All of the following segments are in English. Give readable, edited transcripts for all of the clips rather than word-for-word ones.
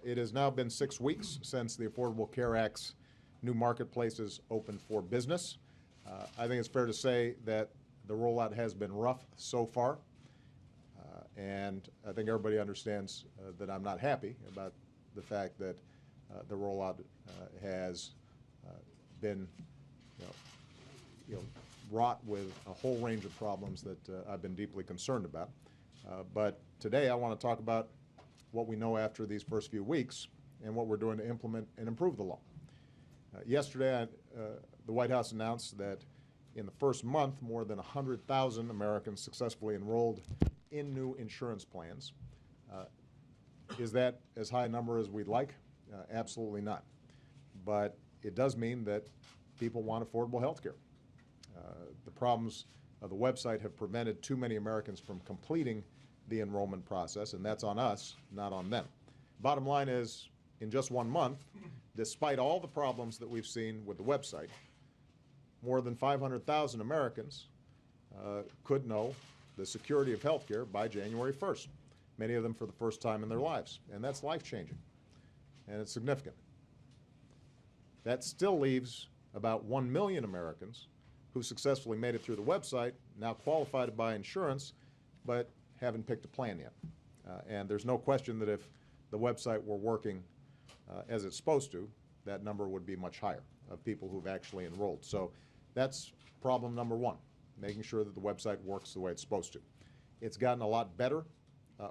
It has now been 6 weeks since the Affordable Care Act's new marketplaces opened for business. I think it's fair to say that the rollout has been rough so far, and I think everybody understands that I'm not happy about the fact that the rollout has been wrought with a whole range of problems that I've been deeply concerned about. But today I want to talk about what we know after these first few weeks and what we're doing to implement and improve the law. Yesterday, the White House announced that in the first month, more than 100,000 Americans successfully enrolled in new insurance plans. Is that as high a number as we'd like? Absolutely not. But it does mean that people want affordable health care. The problems of the website have prevented too many Americans from completing the enrollment process, and that's on us, not on them. Bottom line is, in just 1 month, despite all the problems that we've seen with the website, more than 500,000 Americans could know the security of health care by January 1st, many of them for the first time in their lives. And that's life-changing, and it's significant. That still leaves about 1 million Americans who successfully made it through the website, now qualified to buy insurance, but haven't picked a plan yet. And there's no question that if the website were working as it's supposed to, that number would be much higher of people who've actually enrolled. So that's problem number one, making sure that the website works the way it's supposed to. It's gotten a lot better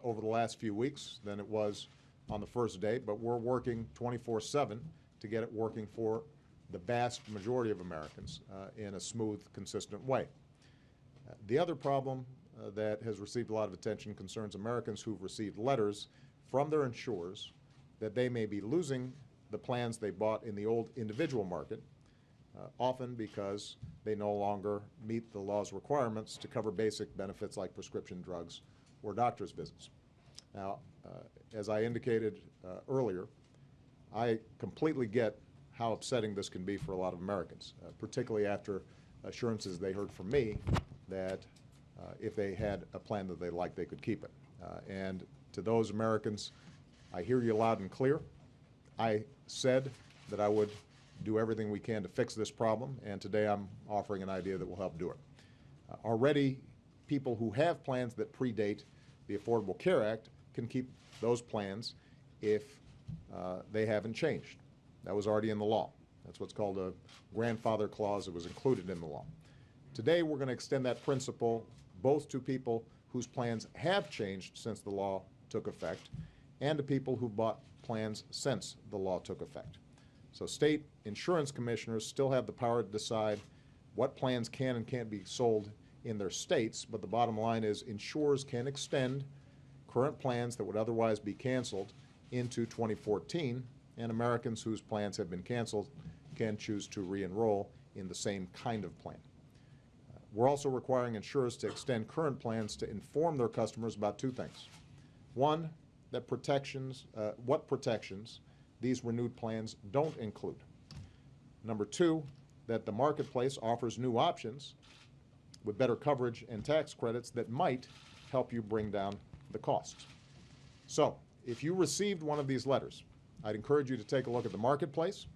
over the last few weeks than it was on the first day, but we're working 24/7 to get it working for the vast majority of Americans in a smooth, consistent way. The other problem that has received a lot of attention concerns Americans who've received letters from their insurers that they may be losing the plans they bought in the old individual market, often because they no longer meet the law's requirements to cover basic benefits like prescription drugs or doctor's visits. Now, as I indicated earlier, I completely get how upsetting this can be for a lot of Americans, particularly after assurances they heard from me that if they had a plan that they liked, they could keep it. And to those Americans, I hear you loud and clear. I said that I would do everything we can to fix this problem, and today I'm offering an idea that will help do it. Already, people who have plans that predate the Affordable Care Act can keep those plans if they haven't changed. That was already in the law. That's what's called a grandfather clause that was included in the law. Today, we're going to extend that principle both to people whose plans have changed since the law took effect and to people who bought plans since the law took effect. So state insurance commissioners still have the power to decide what plans can and can't be sold in their states, but the bottom line is insurers can extend current plans that would otherwise be canceled into 2014, and Americans whose plans have been canceled can choose to re-enroll in the same kind of plan. We're also requiring insurers to extend current plans to inform their customers about two things. One, that what protections these renewed plans don't include. Number two, that the marketplace offers new options with better coverage and tax credits that might help you bring down the costs. So, if you received one of these letters, I'd encourage you to take a look at the marketplace.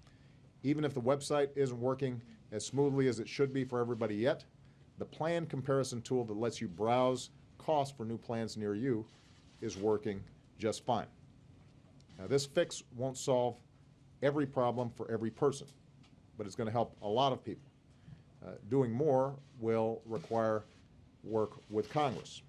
Even if the website isn't working as smoothly as it should be for everybody yet, the plan comparison tool that lets you browse costs for new plans near you is working just fine. Now, this fix won't solve every problem for every person, but it's going to help a lot of people. Doing more will require work with Congress.